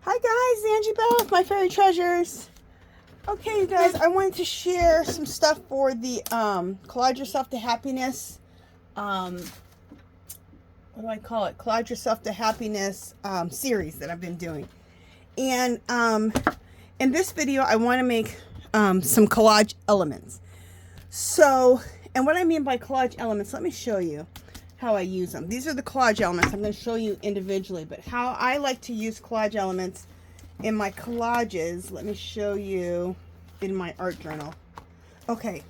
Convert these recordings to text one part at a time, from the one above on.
Hi guys, Angie Bell with My Fairy Treasures. Okay, you guys, I wanted to share some stuff for the Collage Yourself to Happiness. What do I call it? Collage Yourself to Happiness series that I've been doing. And in this video, I want to make some collage elements. So, and what I mean by collage elements, let me show you how I use them. These are the collage elements. I'm going to show you individually, but how I like to use collage elements in my collages, let me show you in my art journal. Okay,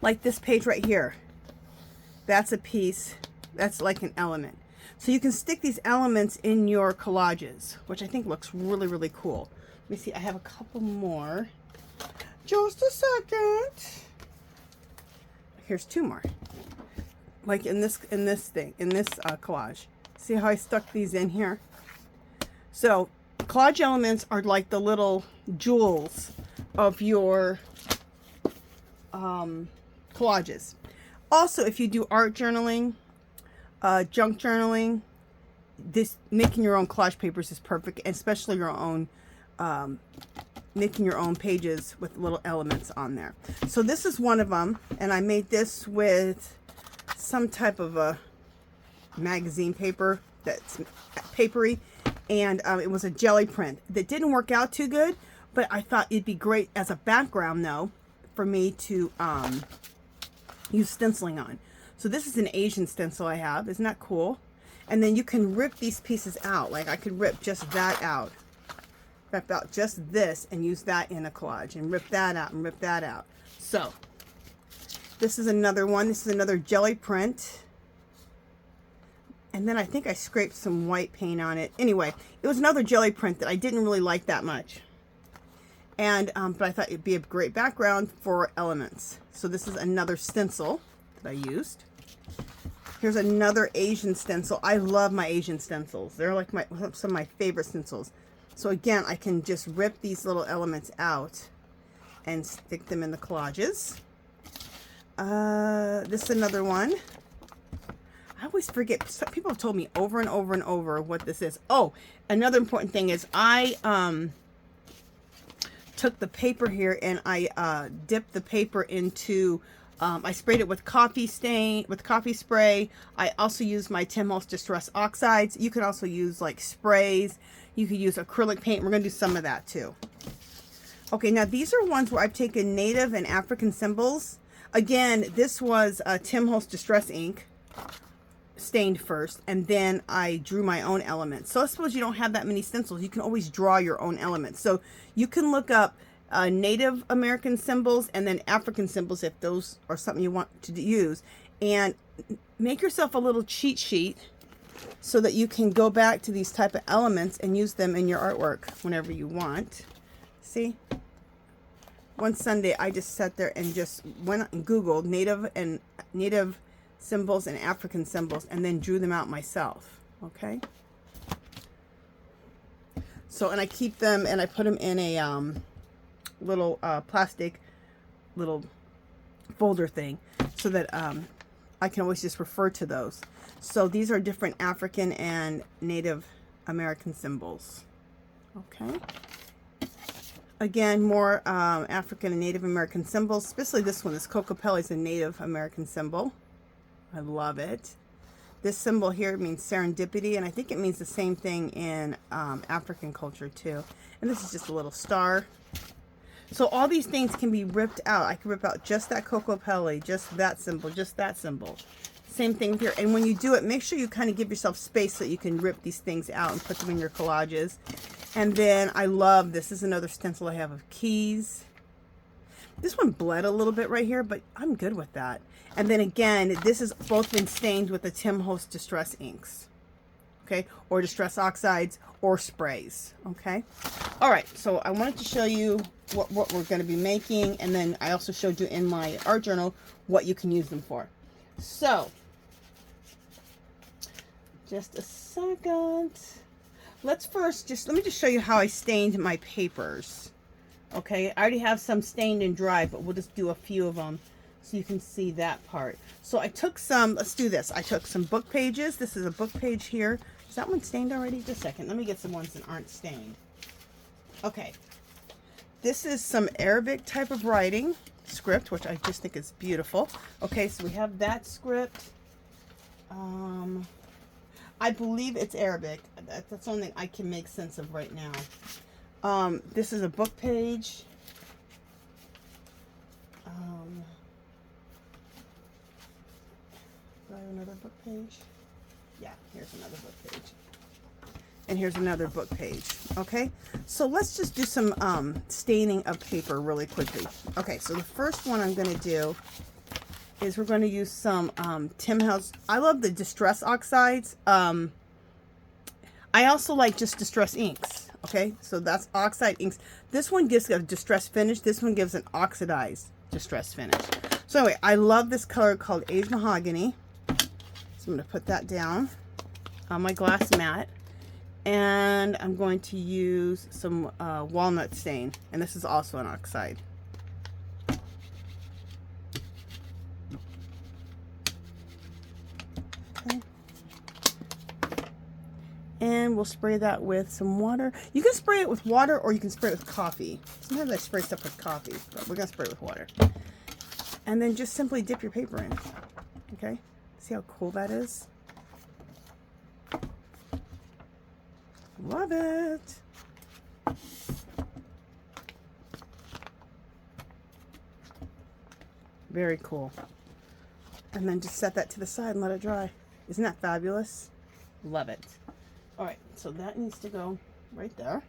like this page right here. That's a piece, that's like an element. So you can stick these elements in your collages, which I think looks really, really cool. Let me see, I have a couple more. Just a second. Here's two more. Like in this collage. See how I stuck these in here? So collage elements are like the little jewels of your collages. Also, if you do art journaling, junk journaling, this making your own collage papers is perfect, especially your own making your own pages with little elements on there. So this is one of them, and I made this with some type of a magazine paper that's papery, and it was a jelly print that didn't work out too good, but I thought it'd be great as a background though for me to use stenciling on. So this is an Asian stencil I have. Isn't that cool? And then you can rip these pieces out. Like I could rip just that out, rip out just this and use that in a collage, and rip that out and rip that out. So this is another one. This is another jelly print. And then I think I scraped some white paint on it. Anyway, it was another jelly print that I didn't really like that much. And but I thought it'd be a great background for elements. So this is another stencil that I used. Here's another Asian stencil. I love my Asian stencils. They're like some of my favorite stencils. So again, I can just rip these little elements out and stick them in the collages. This is another one. I always forget. Some people have told me over and over and over what this is. Oh, another important thing is I took the paper here and I dipped the paper into, I sprayed it with coffee spray. I also used my Tim Holtz Distress Oxides. You can also use like sprays. You could use acrylic paint. We're going to do some of that too. Okay, now these are ones where I've taken native and African symbols. Again, this was Tim Holtz Distress ink, stained first, and then I drew my own elements. So I suppose you don't have that many stencils, you can always draw your own elements. So you can look up Native American symbols and then African symbols if those are something you want to use, and make yourself a little cheat sheet so that you can go back to these type of elements and use them in your artwork whenever you want. See? One Sunday I just sat there and just went and Googled native symbols and African symbols and then drew them out myself. Okay, so and I keep them and I put them in a little plastic little folder thing so that I can always just refer to those. So these are different African and Native American symbols. Okay, again, more African and Native American symbols, especially this one. This Kokopelli is a Native American symbol. I love it. This symbol here means serendipity, and I think it means the same thing in African culture too. And this is just a little star. So all these things can be ripped out. I can rip out just that Kokopelli, just that symbol, just that symbol. Same thing here. And when you do it, make sure you kind of give yourself space so you can rip these things out and put them in your collages. And then I love this. This is another stencil I have of keys. This one bled a little bit right here, but I'm good with that. And then again, this has both been stained with the Tim Holtz Distress inks, okay, or Distress Oxides or sprays, okay. All right, so I wanted to show you what we're going to be making, and then I also showed you in my art journal what you can use them for. So, just a second. Let's first let me just show you how I stained my papers. Okay, I already have some stained and dry, but we'll just do a few of them so you can see that part. So I took some, let's do this. I took some book pages. This is a book page here. Is that one stained already? Just a second. Let me get some ones that aren't stained. Okay. This is some Arabic type of writing script, which I just think is beautiful. Okay, so we have that script. I believe it's Arabic. That's the only thing I can make sense of right now. This is a book page. Do I have another book page? Yeah, here's another book page. And here's another book page. Okay, so let's just do some staining of paper really quickly. Okay, so the first one I'm going to do is we're going to use some Tim Holtz. I love the Distress Oxides. I also like just Distress Inks. Okay, so that's Oxide inks. This one gives a distress finish. This one gives an oxidized distress finish. So anyway, I love this color called Age Mahogany. So I'm going to put that down on my glass mat. And I'm going to use some walnut stain. And this is also an oxide. Okay. And we'll spray that with some water. You can spray it with water or you can spray it with coffee. Sometimes I spray stuff with coffee, but we're going to spray it with water. And then just simply dip your paper in. Okay? See how cool that is? Love it. Very cool. And then just set that to the side and let it dry. Isn't that fabulous? Love it. All right, so that needs to go right there.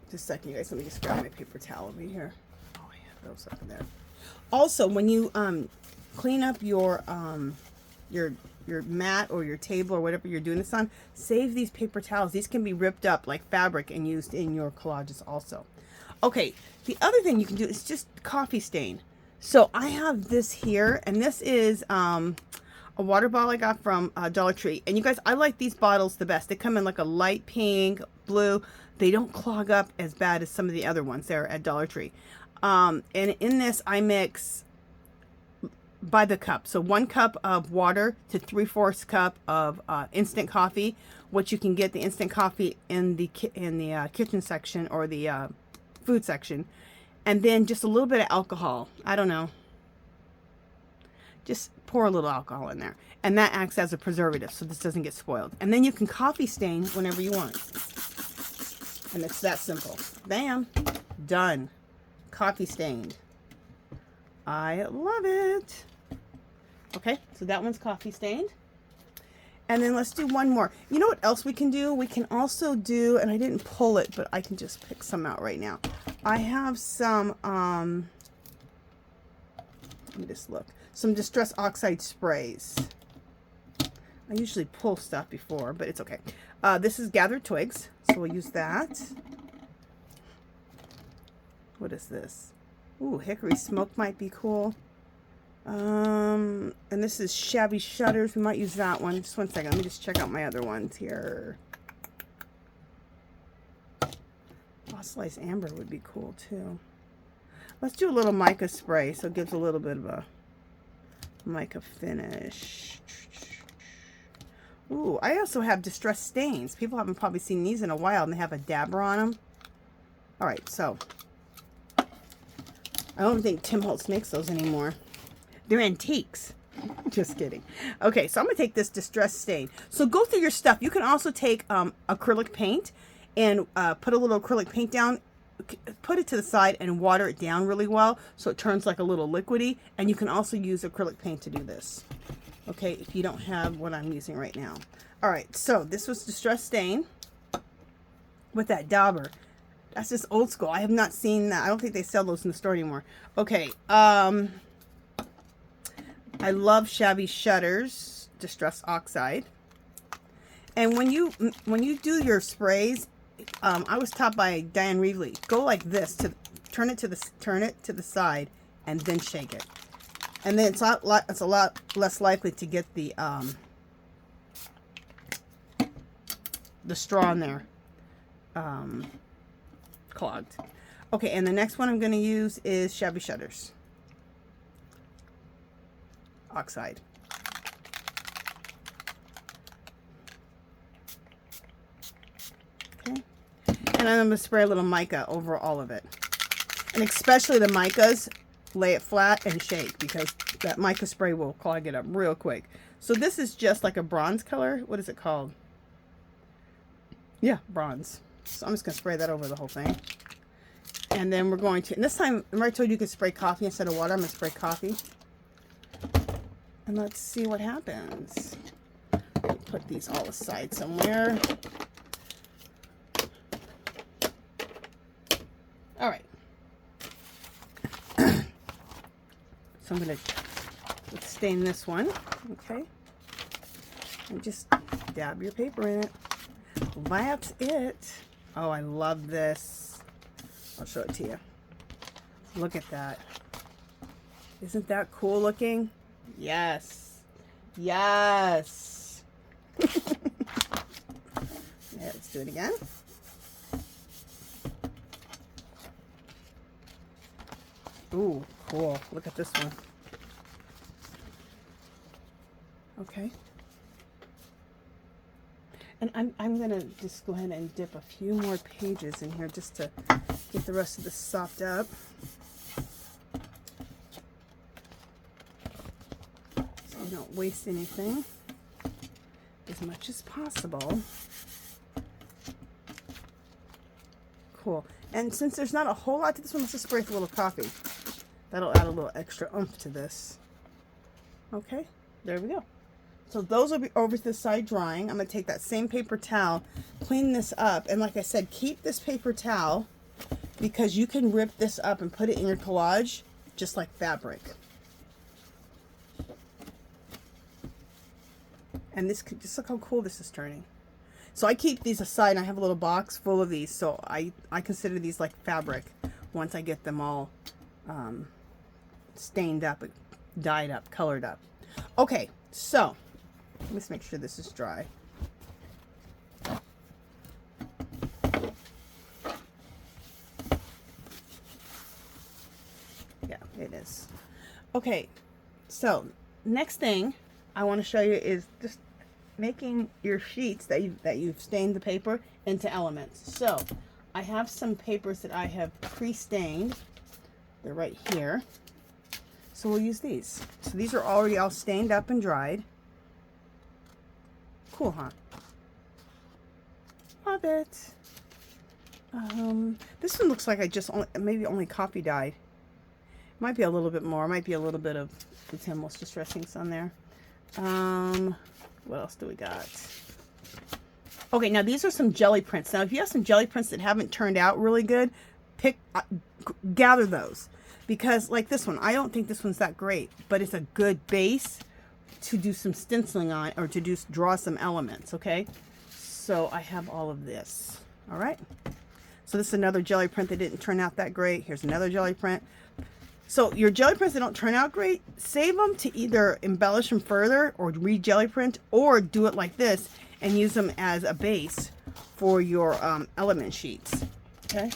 Just a second, you guys. Let me just grab my paper towel over here. Oh, I have those up there. Also, when you clean up your mat or your table or whatever you're doing this on, save these paper towels. These can be ripped up like fabric and used in your collages also. Okay, the other thing you can do is just coffee stain. So I have this here, and this is a water bottle I got from Dollar Tree. And you guys, I like these bottles the best. They come in like a light pink, blue. They don't clog up as bad as some of the other ones there at Dollar Tree. And in this, I mix by the cup. So 1 cup of water to 3/4 cup of instant coffee, which you can get the instant coffee in the kitchen section or the food section. And then just a little bit of alcohol. I don't know. Just pour a little alcohol in there. And that acts as a preservative so this doesn't get spoiled. And then you can coffee stain whenever you want. And it's that simple. Bam. Done. Coffee stained. I love it. Okay, so that one's coffee stained. And then let's do one more. You know what else we can do? We can also do, and I didn't pull it, but I can just pick some out right now. I have some, let me just look. Some Distress Oxide sprays. I usually pull stuff before, but it's okay. This is Gathered Twigs, so we'll use that. What is this? Ooh, Hickory Smoke might be cool. And this is Shabby Shutters. We might use that one. Just one second. Let me just check out my other ones here. Fossilized Amber would be cool too. Let's do a little mica spray so it gives a little bit of a mica finish. Ooh, I also have Distress Stains. People haven't probably seen these in a while, and they have a dabber on them. All right, so I don't think Tim Holtz makes those anymore. They're antiques. Just kidding. Okay, so I'm going to take this Distress Stain. So go through your stuff. You can also take acrylic paint and put a little acrylic paint down, put it to the side and water it down really well so it turns like a little liquidy. And you can also use acrylic paint to do this. Okay, if you don't have what I'm using right now. All right, so this was Distress Stain with that dauber. That's just old school. I have not seen that. I don't think they sell those in the store anymore. Okay, I love Shabby Shutters, Distress Oxide. And when you do your sprays, I was taught by Diane Reevely, go like this to turn it to the side and then shake it. And then it's a lot less likely to get the straw in there clogged. Okay, and the next one I'm going to use is Shabby Shutters. Oxide. Okay. And I'm going to spray a little mica over all of it. And especially the micas, lay it flat and shake, because that mica spray will clog it up real quick. So this is just like a bronze color. What is it called? Yeah, bronze. So I'm just going to spray that over the whole thing. And then we're going to, and this time, remember I told you you could spray coffee instead of water? I'm going to spray coffee. And let's see what happens. Put these all aside somewhere. All right. So I'm going to stain this one, okay? And just dab your paper in it. That's it. Oh, I love this. I'll show it to you. Look at that. Isn't that cool looking? Yes. Yes. Yeah, let's do it again. Ooh, cool. Look at this one. Okay. And I'm going to just go ahead and dip a few more pages in here just to get the rest of this sopped up. So you don't waste anything as much as possible. Cool. And since there's not a whole lot to this one, let's just spray with a little coffee. That'll add a little extra oomph to this. Okay, there we go. So those will be over to the side drying. I'm going to take that same paper towel, clean this up, and like I said, keep this paper towel because you can rip this up and put it in your collage just like fabric. And this could just look how cool this is turning. So I keep these aside, and I have a little box full of these, so I consider these like fabric once I get them all stained up, dyed up, colored up. Okay, so let's make sure this is dry. Yeah, it is. Okay, so next thing I want to show you is just making your sheets that you've stained the paper into elements. So I have some papers that I have pre-stained. They're right here. So we'll use these. So these are already all stained up and dried. Cool, huh? Love it. This one looks like I just maybe only coffee dyed. Might be a little bit more. Might be a little bit of the Stencils Distress Inks on there. What else do we got? Okay, now these are some jelly prints. Now, if you have some jelly prints that haven't turned out really good, gather those. Because like this one, I don't think this one's that great, but it's a good base to do some stenciling on, or to just draw some elements, okay? So I have all of this, all right? So this is another jelly print that didn't turn out that great. Here's another jelly print. So your jelly prints that don't turn out great, save them to either embellish them further or re-jelly print, or do it like this and use them as a base for your element sheets, okay?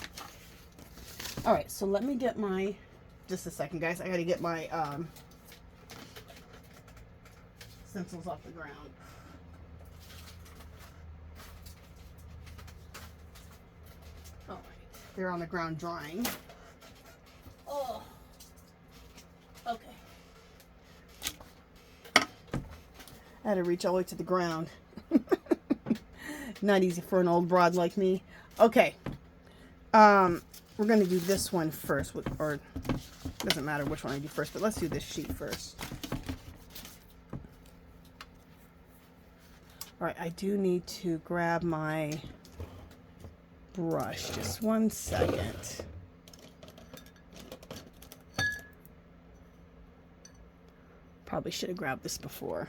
All right, so let me get my, just a second, guys. I got to get my stencils off the ground. All right, they're on the ground drying. Oh, okay. I had to reach all the way to the ground. Not easy for an old broad like me. Okay. We're going to do this one first, or it doesn't matter which one I do first, but let's do this sheet first. All right, I do need to grab my brush. Just one second. Probably should have grabbed this before.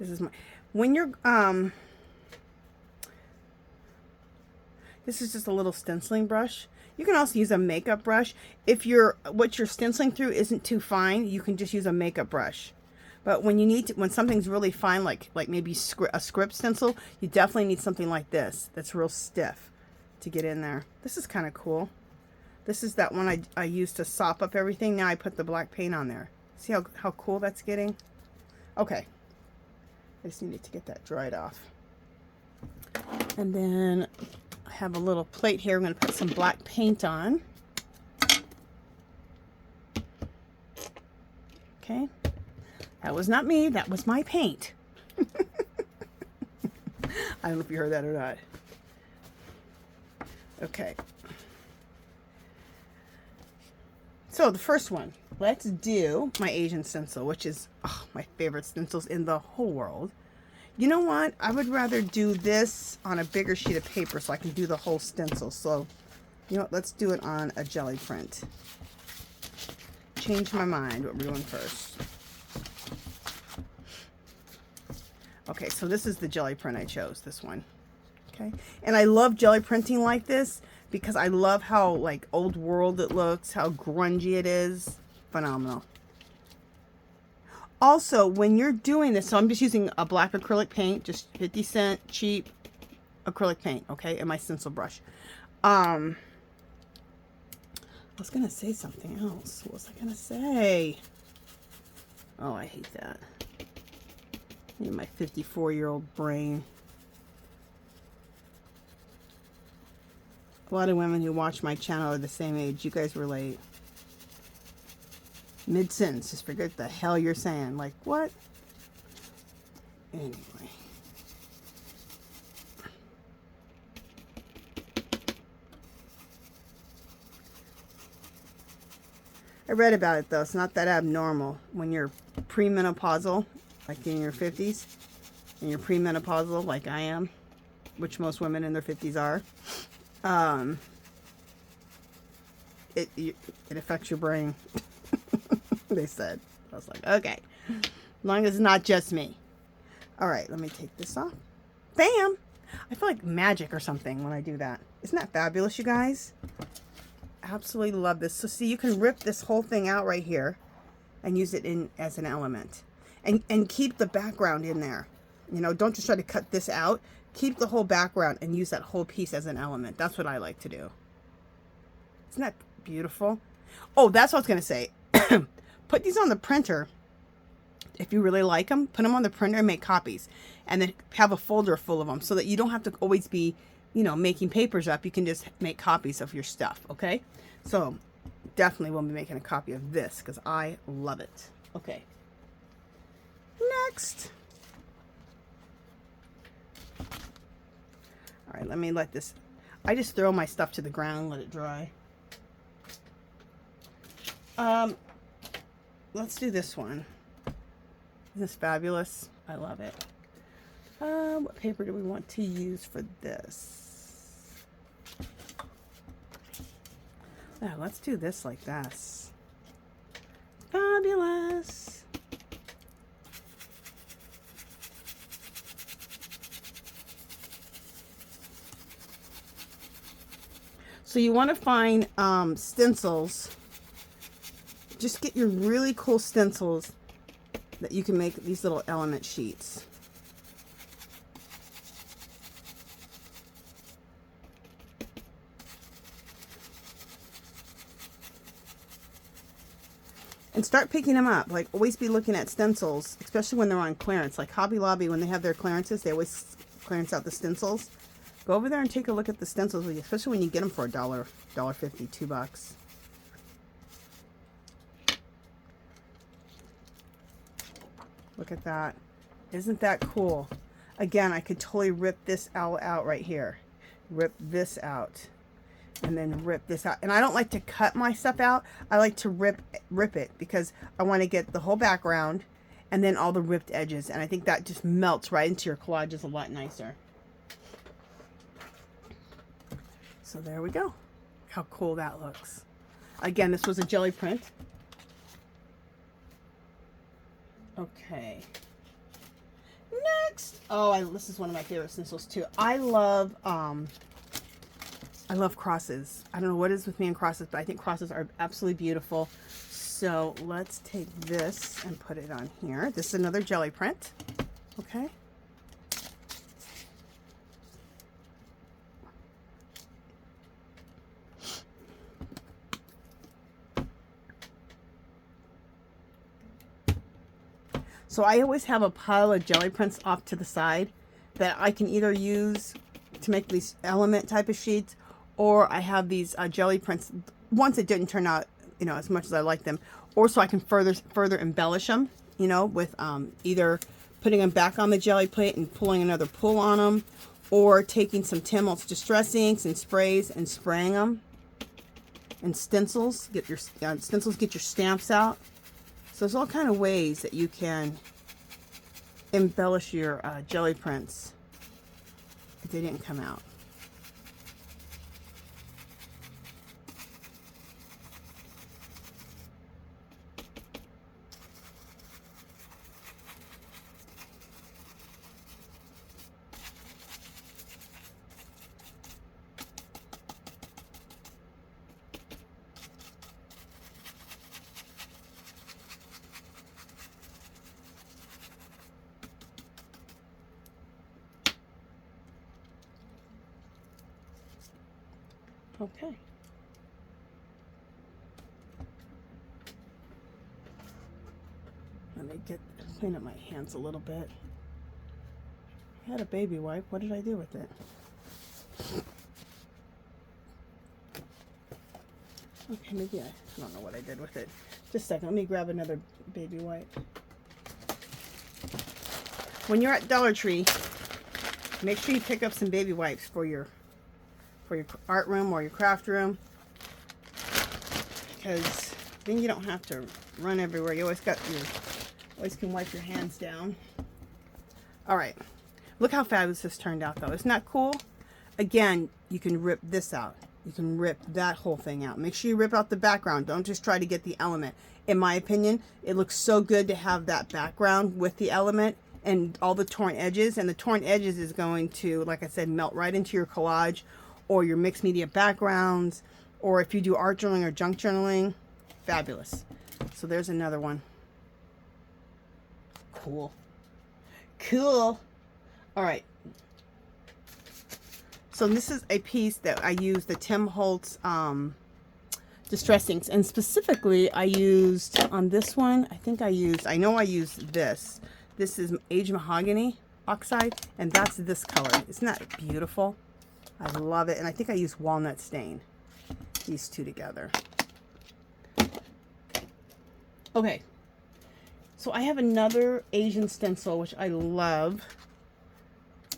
This is my, when you're, this is just a little stenciling brush. You can also use a makeup brush. If what you're stenciling through isn't too fine, you can just use a makeup brush. But when you need to, when something's really fine, like maybe a script stencil, you definitely need something like this that's real stiff to get in there. This is kind of cool. This is that one I used to sop up everything. Now I put the black paint on there. See how cool that's getting? Okay. I just needed to get that dried off. And then I have a little plate here. I'm going to put some black paint on. Okay. That was not me. That was my paint. I don't know if you heard that or not. Okay. So the first one, let's do my Asian stencil, which is my favorite stencils in the whole world. You know what? I would rather do this on a bigger sheet of paper so I can do the whole stencil. So, you know what? Let's do it on a jelly print. Change my mind what we're doing first. Okay, so this is the jelly print I chose, this one. Okay, and I love jelly printing like this because I love how like old world it looks, how grungy it is. Phenomenal. Also, when you're doing this, so I'm just using a black acrylic paint, just 50-cent cheap acrylic paint, okay, and my stencil brush. I was gonna say something else. What was I gonna say? Oh, I hate that. In my 54-year-old brain. A lot of women who watch my channel are the same age. You guys relate. Mid-sentence, just forget the hell you're saying. Like, what? Anyway. I read about it, though. It's not that abnormal. When you're premenopausal, like in your 50s, and you're premenopausal, like I am, which most women in their 50s are, it affects your brain. They said. I was like, okay, as long as it's not just me. All right, let me take this off. Bam! I feel like magic or something when I do that. Isn't that fabulous, you guys? Absolutely love this. So see, you can rip this whole thing out right here and use it in as an element. And keep the background in there. You know, don't just try to cut this out. Keep the whole background and use that whole piece as an element. That's what I like to do. Isn't that beautiful? Oh, that's what I was going to say. Put these on the printer. If you really like them, put them on the printer and make copies. And then have a folder full of them so that you don't have to always be, you know, making papers up. You can just make copies of your stuff, okay? So, definitely we'll be making a copy of this because I love it. Okay. Next. All right, let me let this, I just throw my stuff to the ground, let it dry. Let's do this one. Isn't this fabulous? I love it. What paper do we want to use for this? Yeah, let's do this like this. Fabulous. So you want to find stencils. Just get your really cool stencils that you can make these little element sheets. And start picking them up. Like, always be looking at stencils, especially when they're on clearance. Like Hobby Lobby, when they have their clearances, they always clearance out the stencils. Go over there and take a look at the stencils, especially when you get them for $1, $1.50, $2. Look at that. Isn't that cool? Again, I could totally rip this out right here. Rip this out. And then rip this out. And I don't like to cut my stuff out. I like to rip it because I want to get the whole background and then all the ripped edges. And I think that just melts right into your collages a lot nicer. So there we go. How cool that looks. Again, this was a jelly print. Okay. Next. Oh, this is one of my favorite stencils too. I love crosses. I don't know what it is with me and crosses, but I think crosses are absolutely beautiful. So let's take this and put it on here. This is another jelly print. Okay. So I always have a pile of jelly prints off to the side that I can either use to make these element type of sheets, or I have these jelly prints, ones that didn't turn out, you know, as much as I like them, or so I can further embellish them, you know, with either putting them back on the jelly plate and pulling another pull on them, or taking some Tim Holtz Distress inks and sprays and spraying them. And stencils, get your stamps out. So there's all kind of ways that you can embellish your jelly prints if they didn't come out. Okay. Let me clean up my hands a little bit. I had a baby wipe. What did I do with it? Okay, maybe I don't know what I did with it. Just a second. Let me grab another baby wipe. When you're at Dollar Tree, make sure you pick up some baby wipes for your art room or your craft room, because then you don't have to run everywhere. You always can wipe your hands down. All right, look how fabulous this turned out though. Isn't that cool? Again, you can rip this out. You can rip that whole thing out. Make sure you rip out the background. Don't just try to get the element. In my opinion, it looks so good to have that background with the element and all the torn edges, and the torn edges is going to, like I said, melt right into your collage or your mixed media backgrounds, or if you do art journaling or junk journaling. Fabulous. So there's another one. Cool. Cool. All right. So this is a piece that I used the Tim Holtz Distress Inks, and specifically I used on this one, I know I used this. This is Aged Mahogany Oxide, and that's this color. Isn't that beautiful? I love it. And I think I used Walnut Stain. These two together. Okay. So I have another Asian stencil, which I love.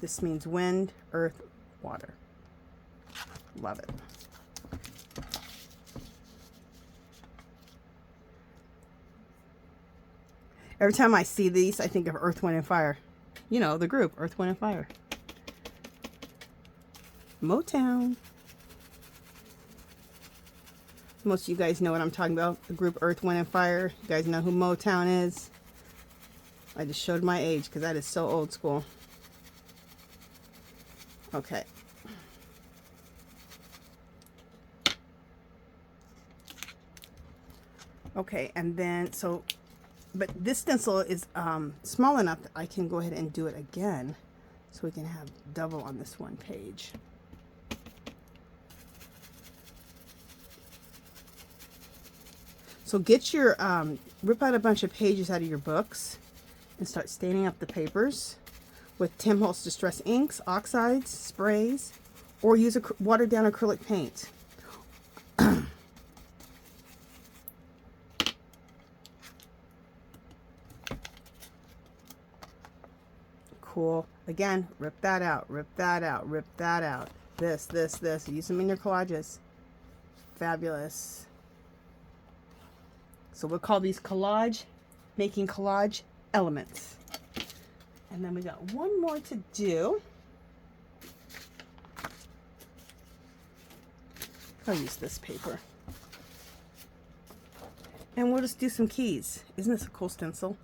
This means wind, earth, water. Love it. Every time I see these, I think of Earth, Wind, and Fire. You know, the group, Earth, Wind, and Fire. Motown. Most of you guys know what I'm talking about. The group Earth, Wind, and Fire. You guys know who Motown is. I just showed my age because that is so old school. Okay. Okay, and then, so, but this stencil is small enough that I can go ahead and do it again. So we can have double on this one page. So get your, rip out a bunch of pages out of your books and start staining up the papers with Tim Holtz Distress Inks, Oxides, sprays, or use a watered down acrylic paint. Cool. Again, rip that out, rip that out, rip that out. This. Use them in your collages. Fabulous. So we'll call these collage, making collage elements. And then we got one more to do. I'll use this paper. And we'll just do some keys. Isn't this a cool stencil?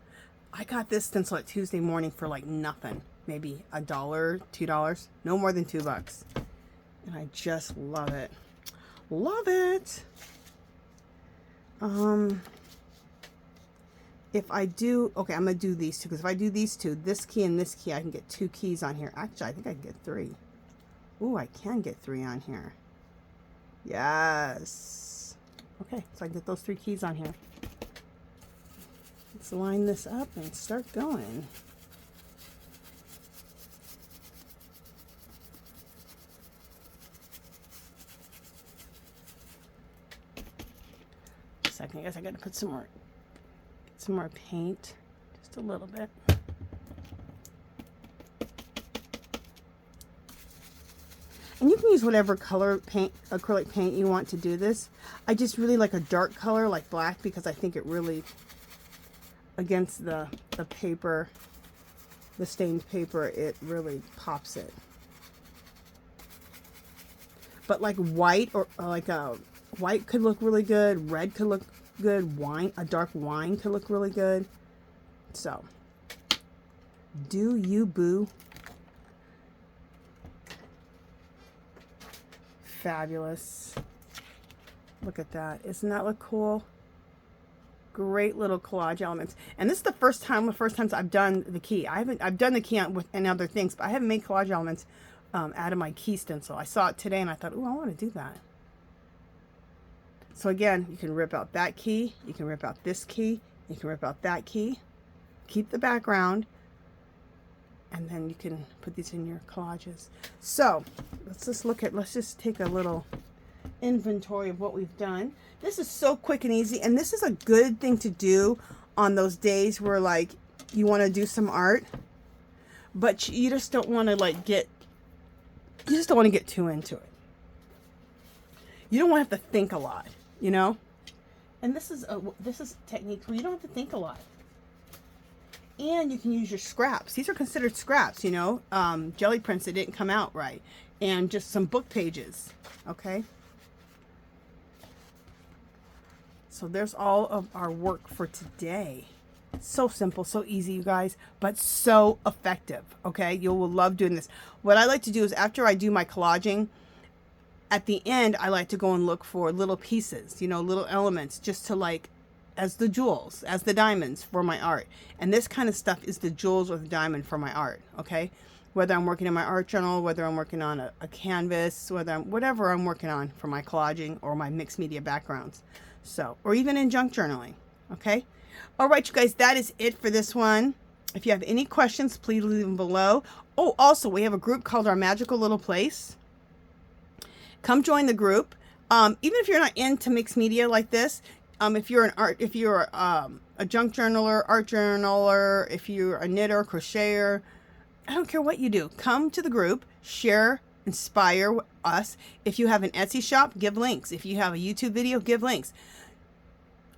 I got this stencil at Tuesday morning for like nothing. Maybe $1, $2, no more than $2. And I just love it. Love it. If I do, okay, I'm going to do these two, because if I do these two, this key and this key, I can get 2 keys on here. Actually, I think I can get 3. Ooh, I can get 3 on here. Yes. Okay, so I can get those 3 keys on here. Let's line this up and start going. Second, I guess I got to put some more paint, just a little bit. And you can use whatever color paint, acrylic paint you want to do this. I just really like a dark color like black because I think it really, against the paper, the stained paper, it really pops it. But like white or like a white could look really good. Red could look good. Wine, a dark wine could look really good. So, do you, boo? Fabulous. Look at that. Doesn't that look cool? Great little collage elements. And this is the first times I've done the key. I've done the key and other things, but I haven't made collage elements out of my key stencil. I saw it today and I thought, oh, I want to do that. So again, you can rip out that key, you can rip out this key, you can rip out that key, keep the background, and then you can put these in your collages. So let's just take a little inventory of what we've done. This is so quick and easy, and this is a good thing to do on those days where like you want to do some art, but you just don't want to like get too into it. You don't want to have to think a lot, you know. And this is techniques where you don't have to think a lot. And you can use your scraps. These are considered scraps, you know, jelly prints that didn't come out right, and just some book pages. Okay. So there's all of our work for today. So simple, so easy, you guys, but so effective. Okay, you will love doing this. What I like to do is after I do my collaging, at the end, I like to go and look for little pieces, you know, little elements, just to like, as the jewels, as the diamonds for my art. And this kind of stuff is the jewels or the diamond for my art. Okay, whether I'm working in my art journal, whether I'm working on a canvas, whatever I'm working on for my collaging or my mixed media backgrounds. So, or even in junk journaling. Okay. All right, you guys, that is it for this one. If you have any questions, please leave them below. Oh, also, we have a group called Our Magical Little Place. Come join the group. Even if you're not into mixed media like this, if you're a junk journaler, art journaler, if you're a knitter, crocheter, I don't care what you do. Come to the group, share, inspire us. If you have an Etsy shop, give links. If you have a YouTube video, give links.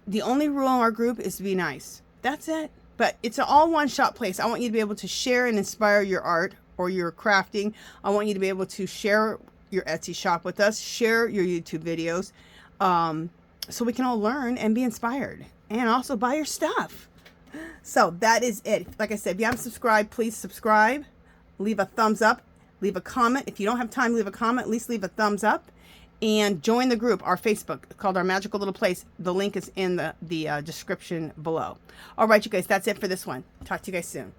The only rule in our group is to be nice. That's it. But it's an all one-shop place. I want you to be able to share and inspire your art or your crafting. I want you to be able to share your Etsy shop with us, share your YouTube videos, so we can all learn and be inspired and also buy your stuff. So that is it. Like I said, if you haven't subscribed, please subscribe, leave a thumbs up, leave a comment. If you don't have time to leave a comment, at least leave a thumbs up, and join the group, our Facebook, called Our Magical Little Place. The link is in the description below. All right, you guys, that's it for this one. Talk to you guys soon.